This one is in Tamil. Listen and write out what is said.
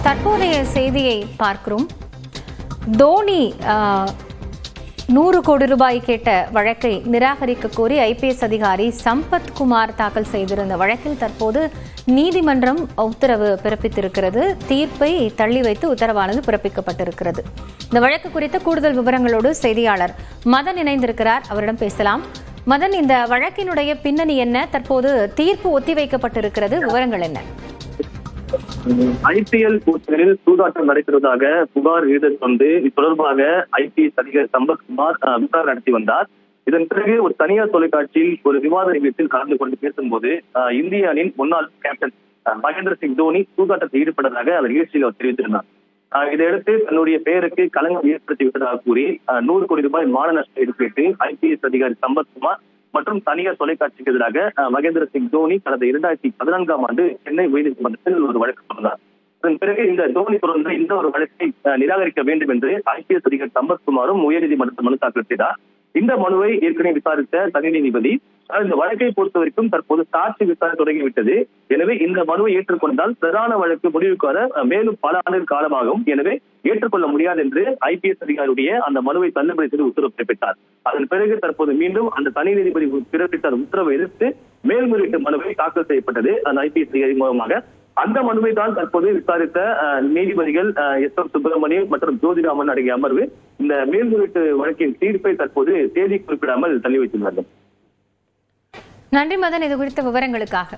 தற்போதைய செய்தியை பார்க்கிறோம். தோனி 100 கோடி ரூபாய் கேட்ட வழக்கை நிராகரிக்க கோரி ஐபிஎஸ் அதிகாரி சம்பத்குமார் தாக்கல் செய்திருந்த வழக்கில் தற்போது நீதிமன்றம் உத்தரவு பிறப்பித்திருக்கிறது. தீர்ப்பை தள்ளி வைத்து உத்தரவானது பிறப்பிக்கப்பட்டிருக்கிறது. இந்த வழக்கு குறித்த கூடுதல் விவரங்களோடு செய்தியாளர் மதன் இணைந்திருக்கிறார். அவரிடம் பேசலாம். மதன், இந்த வழக்கினுடைய பின்னணி என்ன? தற்போது தீர்ப்பு ஒத்திவைக்கப்பட்டிருக்கிறது, விவரங்கள் என்ன? ஐபிஎல் போட்டிகளில் சூதாட்டம் நடைபெறுவதாக புகார் எழுதத் கொண்டு தொடர்பாக ஐபிஎஸ் அதிகாரி சம்பத்குமார் விசாரணை நடத்தி வந்தார். இதன் பிறகு ஒரு தனியார் தொலைக்காட்சியில் ஒரு விவாத நிகழ்ச்சியில் கலந்து கொண்டு பேசும்போது இந்திய அணியின் முன்னாள் கேப்டன் மகேந்திர சிங் தோனி சூதாட்டத்தில் ஈடுபட்டதாக அந்த நிகழ்ச்சியில் அவர் தெரிவித்திருந்தார். இதையடுத்து தன்னுடைய பெயருக்கு களங்கம் ஏற்படுத்திவிட்டதாக கூறி 100 கோடி ரூபாய் மான நஷ்ட ஈடுபட்டு ஐபிஎஸ் அதிகாரி சம்பத்குமார் மற்றும் தனியார் தொலைக்காட்சிக்கு எதிராக மகேந்திர சிங் தோனி கடந்த 2014ஆம் ஆண்டு சென்னை உயர்நீதிமன்றத்தில் ஒரு வழக்கு தொடர்ந்தார். அதன் பிறகு இந்த தோனி தொடர்ந்த இந்த ஒரு வழக்கை நிராகரிக்க வேண்டும் என்று ஐபிஎஸ் அதிகாரி சம்பத்குமாரும் உயர்நீதிமன்றத்தில் மனு தாக்கல் செய்தார். இந்த மனுவை ஏற்கனவே விசாரித்த தனி நீதிபதி இந்த வழக்கை பொறுத்தவரைக்கும் தற்போது சாட்சி விசாரணை தொடங்கிவிட்டது. எனவே இந்த மனுவை ஏற்றுக்கொண்டால் பிரதான வழக்கு முடிவுக்கு வர மேலும் பல ஆண்டுகள் காலமாகும். எனவே ஏற்றுக்கொள்ள முடியாது என்று ஐபிஎஸ் அதிகாரியுடைய அந்த மனுவை தள்ளுபடி செய்து உத்தரவு பிறப்பித்தார். அதன் பிறகு தற்போது மீண்டும் அந்த தனி நீதிபதி பிறப்பித்த உத்தரவை எதிர்த்து மேல்முறையீட்டு மனுவை தாக்கல் செய்யப்பட்டது அந்த ஐபிஎஸ் அதிகாரி மூலமாக. அந்த மனுவை தான் தற்போது விசாரித்த நீதிபதிகள் எஸ்.எம். சுப்பிரமணியம் மற்றும் ஜோதிராமன் அடங்கிய அமர்வு இந்த மேல்முறையீட்டு வழக்கின் தீர்ப்பை தற்போது தேதி குறிப்பிடாமல் தள்ளி வைத்துள்ளார்கள். நன்றி மதன், இது குறித்த விவரங்களுக்காக.